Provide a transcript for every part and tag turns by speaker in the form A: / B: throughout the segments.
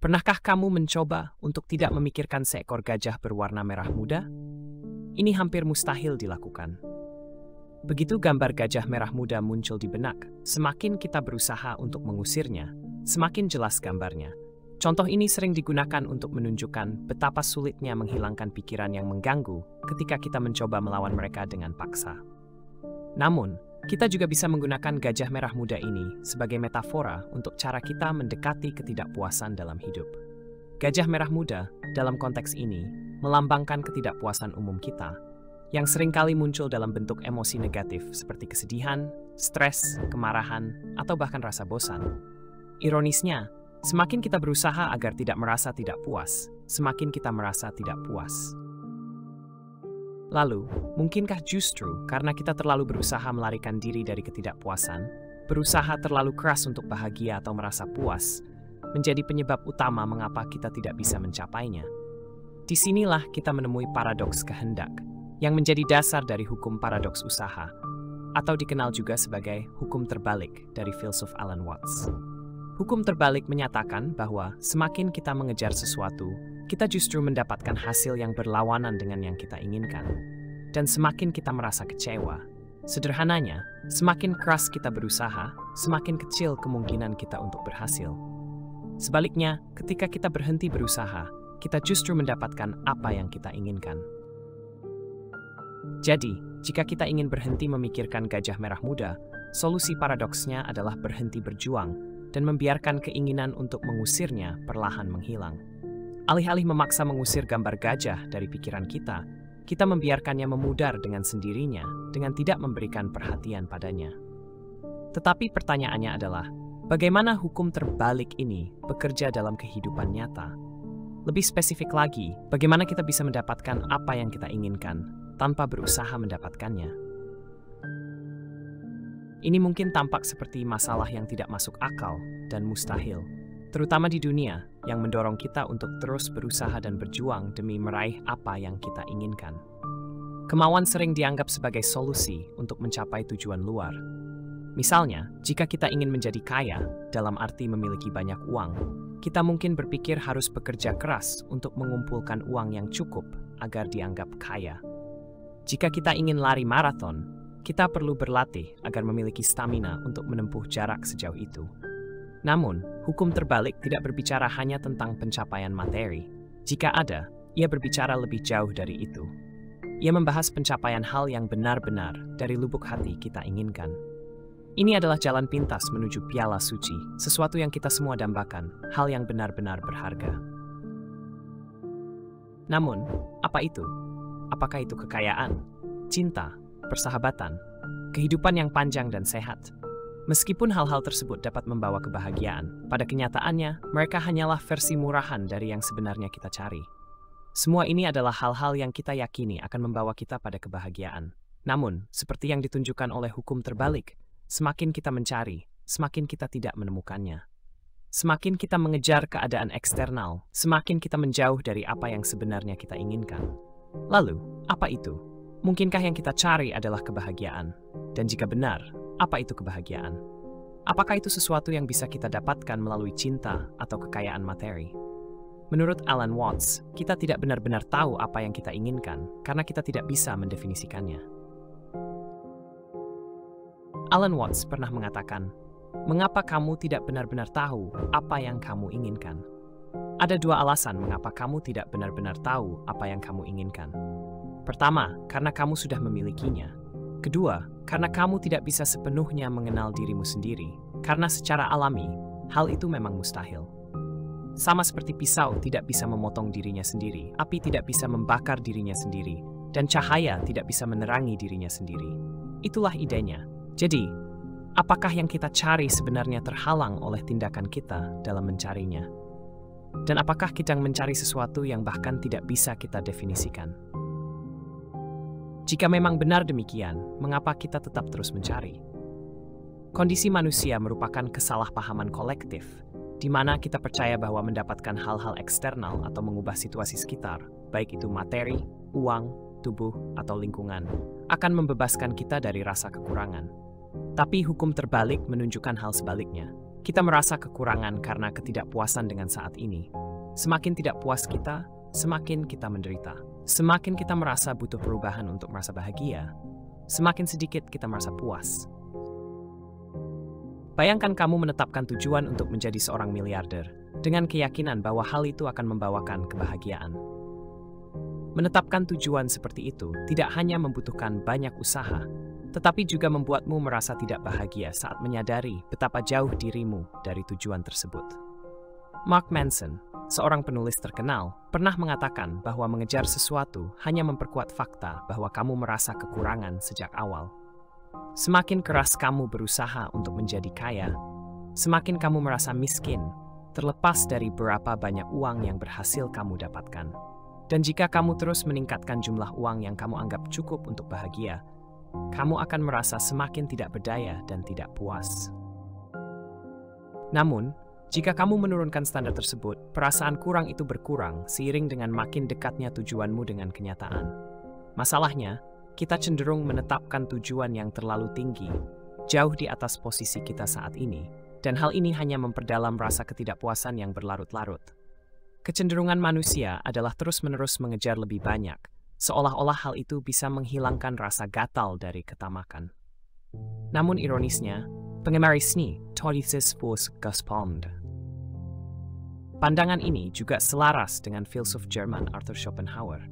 A: Pernahkah kamu mencoba untuk tidak memikirkan seekor gajah berwarna merah muda? Ini hampir mustahil dilakukan. Begitu gambar gajah merah muda muncul di benak, semakin kita berusaha untuk mengusirnya, semakin jelas gambarnya. Contoh ini sering digunakan untuk menunjukkan betapa sulitnya menghilangkan pikiran yang mengganggu ketika kita mencoba melawan mereka dengan paksa. Namun, kita juga bisa menggunakan gajah merah muda ini sebagai metafora untuk cara kita mendekati ketidakpuasan dalam hidup. Gajah merah muda, dalam konteks ini, melambangkan ketidakpuasan umum kita, yang seringkali muncul dalam bentuk emosi negatif seperti kesedihan, stres, kemarahan, atau bahkan rasa bosan. Ironisnya, semakin kita berusaha agar tidak merasa tidak puas, semakin kita merasa tidak puas. Lalu, mungkinkah justru karena kita terlalu berusaha melarikan diri dari ketidakpuasan, berusaha terlalu keras untuk bahagia atau merasa puas, menjadi penyebab utama mengapa kita tidak bisa mencapainya? Disinilah kita menemui paradoks kehendak, yang menjadi dasar dari hukum paradoks usaha, atau dikenal juga sebagai hukum terbalik dari filsuf Alan Watts. Hukum terbalik menyatakan bahwa semakin kita mengejar sesuatu, kita justru mendapatkan hasil yang berlawanan dengan yang kita inginkan. Dan semakin kita merasa kecewa, sederhananya, semakin keras kita berusaha, semakin kecil kemungkinan kita untuk berhasil. Sebaliknya, ketika kita berhenti berusaha, kita justru mendapatkan apa yang kita inginkan. Jadi, jika kita ingin berhenti memikirkan gajah merah muda, solusi paradoksnya adalah berhenti berjuang dan membiarkan keinginan untuk mengusirnya perlahan menghilang. Alih-alih memaksa mengusir gambar gajah dari pikiran kita membiarkannya memudar dengan sendirinya dengan tidak memberikan perhatian padanya. Tetapi pertanyaannya adalah, bagaimana hukum terbalik ini bekerja dalam kehidupan nyata? Lebih spesifik lagi, bagaimana kita bisa mendapatkan apa yang kita inginkan tanpa berusaha mendapatkannya? Ini mungkin tampak seperti masalah yang tidak masuk akal dan mustahil, terutama di dunia yang mendorong kita untuk terus berusaha dan berjuang demi meraih apa yang kita inginkan. Kemauan sering dianggap sebagai solusi untuk mencapai tujuan luar. Misalnya, jika kita ingin menjadi kaya, dalam arti memiliki banyak uang, kita mungkin berpikir harus bekerja keras untuk mengumpulkan uang yang cukup agar dianggap kaya. Jika kita ingin lari maraton, kita perlu berlatih agar memiliki stamina untuk menempuh jarak sejauh itu. Namun, hukum terbalik tidak berbicara hanya tentang pencapaian materi. Jika ada, ia berbicara lebih jauh dari itu. Ia membahas pencapaian hal yang benar-benar dari lubuk hati kita inginkan. Ini adalah jalan pintas menuju piala suci, sesuatu yang kita semua dambakan, hal yang benar-benar berharga. Namun, apa itu? Apakah itu kekayaan, cinta, persahabatan, kehidupan yang panjang dan sehat? Meskipun hal-hal tersebut dapat membawa kebahagiaan, pada kenyataannya mereka hanyalah versi murahan dari yang sebenarnya kita cari. Semua ini adalah hal-hal yang kita yakini akan membawa kita pada kebahagiaan. Namun, seperti yang ditunjukkan oleh hukum terbalik, semakin kita mencari, semakin kita tidak menemukannya. Semakin kita mengejar keadaan eksternal, semakin kita menjauh dari apa yang sebenarnya kita inginkan. Lalu, apa itu? Mungkinkah yang kita cari adalah kebahagiaan? Dan jika benar, apa itu kebahagiaan? Apakah itu sesuatu yang bisa kita dapatkan melalui cinta atau kekayaan materi? Menurut Alan Watts, kita tidak benar-benar tahu apa yang kita inginkan karena kita tidak bisa mendefinisikannya. Alan Watts pernah mengatakan, "Mengapa kamu tidak benar-benar tahu apa yang kamu inginkan?" Ada dua alasan mengapa kamu tidak benar-benar tahu apa yang kamu inginkan. Pertama, karena kamu sudah memilikinya. Kedua, karena kamu tidak bisa sepenuhnya mengenal dirimu sendiri, karena secara alami, hal itu memang mustahil. Sama seperti pisau tidak bisa memotong dirinya sendiri, api tidak bisa membakar dirinya sendiri, dan cahaya tidak bisa menerangi dirinya sendiri. Itulah idenya. Jadi, apakah yang kita cari sebenarnya terhalang oleh tindakan kita dalam mencarinya? Dan apakah kita mencari sesuatu yang bahkan tidak bisa kita definisikan? Jika memang benar demikian, mengapa kita tetap terus mencari? Kondisi manusia merupakan kesalahpahaman kolektif, di mana kita percaya bahwa mendapatkan hal-hal eksternal atau mengubah situasi sekitar, baik itu materi, uang, tubuh, atau lingkungan, akan membebaskan kita dari rasa kekurangan. Tapi hukum terbalik menunjukkan hal sebaliknya. Kita merasa kekurangan karena ketidakpuasan dengan saat ini. Semakin tidak puas kita, semakin kita menderita. Semakin kita merasa butuh perubahan untuk merasa bahagia, semakin sedikit kita merasa puas. Bayangkan kamu menetapkan tujuan untuk menjadi seorang miliarder, dengan keyakinan bahwa hal itu akan membawakan kebahagiaan. Menetapkan tujuan seperti itu tidak hanya membutuhkan banyak usaha, tetapi juga membuatmu merasa tidak bahagia saat menyadari betapa jauh dirimu dari tujuan tersebut. Mark Manson, seorang penulis terkenal, pernah mengatakan bahwa mengejar sesuatu hanya memperkuat fakta bahwa kamu merasa kekurangan sejak awal. Semakin keras kamu berusaha untuk menjadi kaya, semakin kamu merasa miskin, terlepas dari berapa banyak uang yang berhasil kamu dapatkan. Dan jika kamu terus meningkatkan jumlah uang yang kamu anggap cukup untuk bahagia, kamu akan merasa semakin tidak berdaya dan tidak puas. Namun, jika kamu menurunkan standar tersebut, perasaan kurang itu berkurang seiring dengan makin dekatnya tujuanmu dengan kenyataan. Masalahnya, kita cenderung menetapkan tujuan yang terlalu tinggi, jauh di atas posisi kita saat ini, dan hal ini hanya memperdalam rasa ketidakpuasan yang berlarut-larut. Kecenderungan manusia adalah terus-menerus mengejar lebih banyak, seolah-olah hal itu bisa menghilangkan rasa gatal dari ketamakan. Namun ironisnya, penggemar seni Tortoises Force Gaspond. Pandangan ini juga selaras dengan filsuf Jerman Arthur Schopenhauer.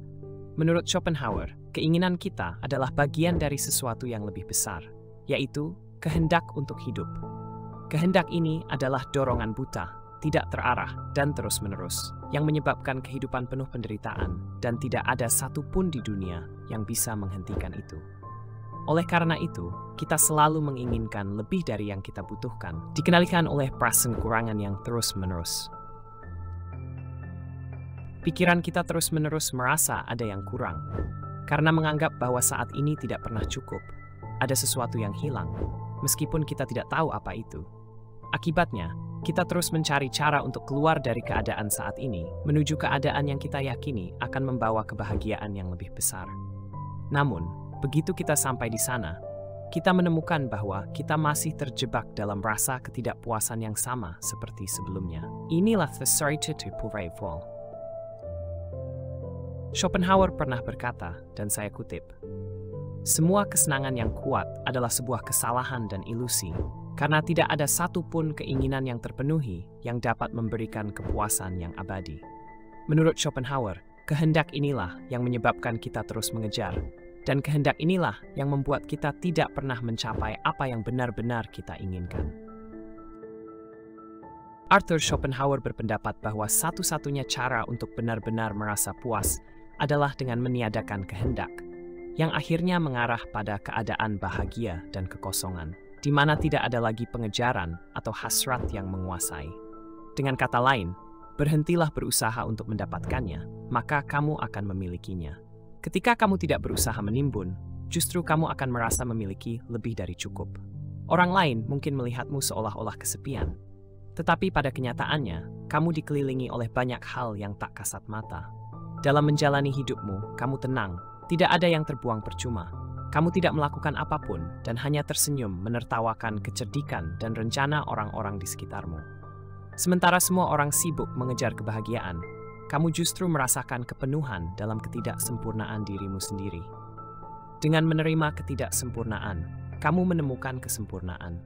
A: Menurut Schopenhauer, keinginan kita adalah bagian dari sesuatu yang lebih besar, yaitu kehendak untuk hidup. Kehendak ini adalah dorongan buta, tidak terarah, dan terus-menerus, yang menyebabkan kehidupan penuh penderitaan, dan tidak ada satupun di dunia yang bisa menghentikan itu. Oleh karena itu, kita selalu menginginkan lebih dari yang kita butuhkan, dikendalikan oleh perasaan kekurangan yang terus-menerus. Pikiran kita terus-menerus merasa ada yang kurang, karena menganggap bahwa saat ini tidak pernah cukup, ada sesuatu yang hilang, meskipun kita tidak tahu apa itu. Akibatnya, kita terus mencari cara untuk keluar dari keadaan saat ini, menuju keadaan yang kita yakini akan membawa kebahagiaan yang lebih besar. Namun, begitu kita sampai di sana, kita menemukan bahwa kita masih terjebak dalam rasa ketidakpuasan yang sama seperti sebelumnya. Inilah the society to fall. Schopenhauer pernah berkata, dan saya kutip, "Semua kesenangan yang kuat adalah sebuah kesalahan dan ilusi, karena tidak ada satupun keinginan yang terpenuhi yang dapat memberikan kepuasan yang abadi." Menurut Schopenhauer, kehendak inilah yang menyebabkan kita terus mengejar, dan kehendak inilah yang membuat kita tidak pernah mencapai apa yang benar-benar kita inginkan. Arthur Schopenhauer berpendapat bahwa satu-satunya cara untuk benar-benar merasa puas adalah dengan meniadakan kehendak, yang akhirnya mengarah pada keadaan bahagia dan kekosongan, di mana tidak ada lagi pengejaran atau hasrat yang menguasai. Dengan kata lain, berhentilah berusaha untuk mendapatkannya, maka kamu akan memilikinya. Ketika kamu tidak berusaha menimbun, justru kamu akan merasa memiliki lebih dari cukup. Orang lain mungkin melihatmu seolah-olah kesepian, tetapi pada kenyataannya, kamu dikelilingi oleh banyak hal yang tak kasat mata. Dalam menjalani hidupmu, kamu tenang, tidak ada yang terbuang percuma. Kamu tidak melakukan apapun dan hanya tersenyum menertawakan kecerdikan dan rencana orang-orang di sekitarmu. Sementara semua orang sibuk mengejar kebahagiaan, kamu justru merasakan kepenuhan dalam ketidaksempurnaan dirimu sendiri. Dengan menerima ketidaksempurnaan, kamu menemukan kesempurnaan.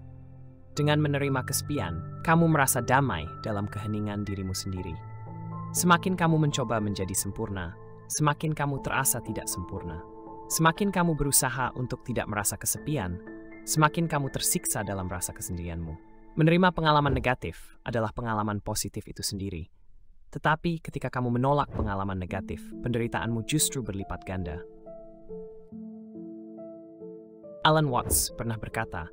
A: Dengan menerima kesepian, kamu merasa damai dalam keheningan dirimu sendiri. Semakin kamu mencoba menjadi sempurna, semakin kamu terasa tidak sempurna. Semakin kamu berusaha untuk tidak merasa kesepian, semakin kamu tersiksa dalam rasa kesendirianmu. Menerima pengalaman negatif adalah pengalaman positif itu sendiri. Tetapi ketika kamu menolak pengalaman negatif, penderitaanmu justru berlipat ganda. Alan Watts pernah berkata,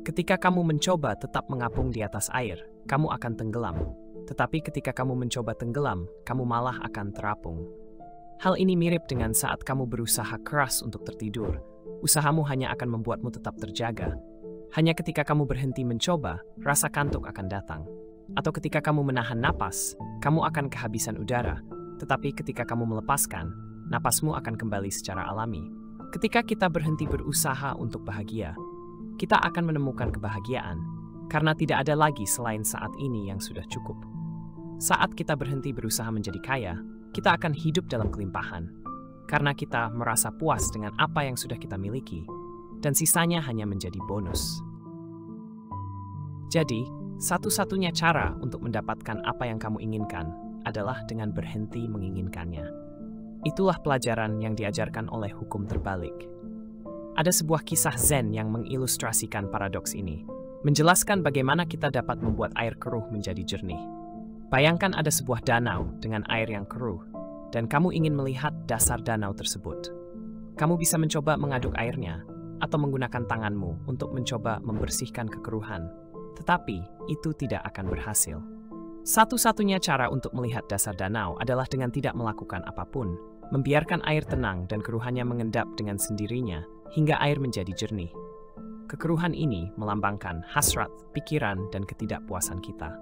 A: "Ketika kamu mencoba tetap mengapung di atas air, kamu akan tenggelam. Tetapi ketika kamu mencoba tenggelam, kamu malah akan terapung." Hal ini mirip dengan saat kamu berusaha keras untuk tertidur. Usahamu hanya akan membuatmu tetap terjaga. Hanya ketika kamu berhenti mencoba, rasa kantuk akan datang. Atau ketika kamu menahan napas, kamu akan kehabisan udara. Tetapi ketika kamu melepaskan, napasmu akan kembali secara alami. Ketika kita berhenti berusaha untuk bahagia, kita akan menemukan kebahagiaan. Karena tidak ada lagi selain saat ini yang sudah cukup. Saat kita berhenti berusaha menjadi kaya, kita akan hidup dalam kelimpahan. Karena kita merasa puas dengan apa yang sudah kita miliki, dan sisanya hanya menjadi bonus. Jadi, satu-satunya cara untuk mendapatkan apa yang kamu inginkan adalah dengan berhenti menginginkannya. Itulah pelajaran yang diajarkan oleh hukum terbalik. Ada sebuah kisah Zen yang mengilustrasikan paradoks ini, menjelaskan bagaimana kita dapat membuat air keruh menjadi jernih. Bayangkan ada sebuah danau dengan air yang keruh, dan kamu ingin melihat dasar danau tersebut. Kamu bisa mencoba mengaduk airnya, atau menggunakan tanganmu untuk mencoba membersihkan kekeruhan. Tetapi, itu tidak akan berhasil. Satu-satunya cara untuk melihat dasar danau adalah dengan tidak melakukan apapun, membiarkan air tenang dan keruhannya mengendap dengan sendirinya hingga air menjadi jernih. Kekeruhan ini melambangkan hasrat, pikiran, dan ketidakpuasan kita.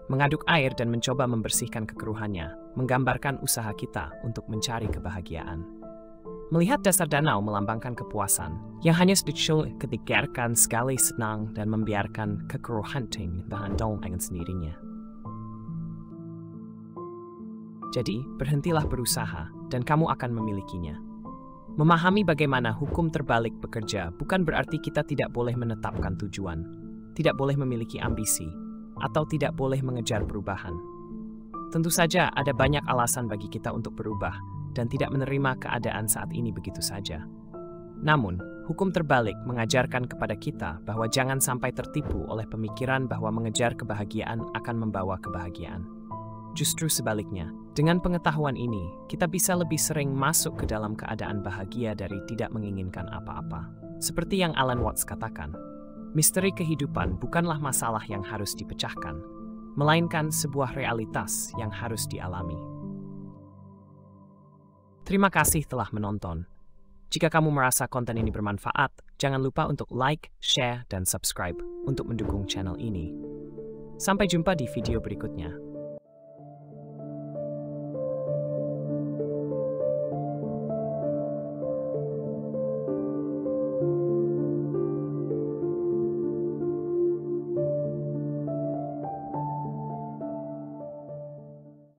A: Mengaduk air dan mencoba membersihkan kekeruhannya menggambarkan usaha kita untuk mencari kebahagiaan. Melihat dasar danau melambangkan kepuasan yang hanya sedikit ketikirkan sekali senang dan membiarkan kekeruhan berhandong dengan sendirinya. Jadi, berhentilah berusaha dan kamu akan memilikinya. Memahami bagaimana hukum terbalik bekerja bukan berarti kita tidak boleh menetapkan tujuan, tidak boleh memiliki ambisi, atau tidak boleh mengejar perubahan. Tentu saja ada banyak alasan bagi kita untuk berubah dan tidak menerima keadaan saat ini begitu saja. Namun, hukum terbalik mengajarkan kepada kita bahwa jangan sampai tertipu oleh pemikiran bahwa mengejar kebahagiaan akan membawa kebahagiaan. Justru sebaliknya, dengan pengetahuan ini, kita bisa lebih sering masuk ke dalam keadaan bahagia dari tidak menginginkan apa-apa. Seperti yang Alan Watts katakan, misteri kehidupan bukanlah masalah yang harus dipecahkan, melainkan sebuah realitas yang harus dialami. Terima kasih telah menonton. Jika kamu merasa konten ini bermanfaat, jangan lupa untuk like, share, dan subscribe untuk mendukung channel ini. Sampai jumpa di video berikutnya.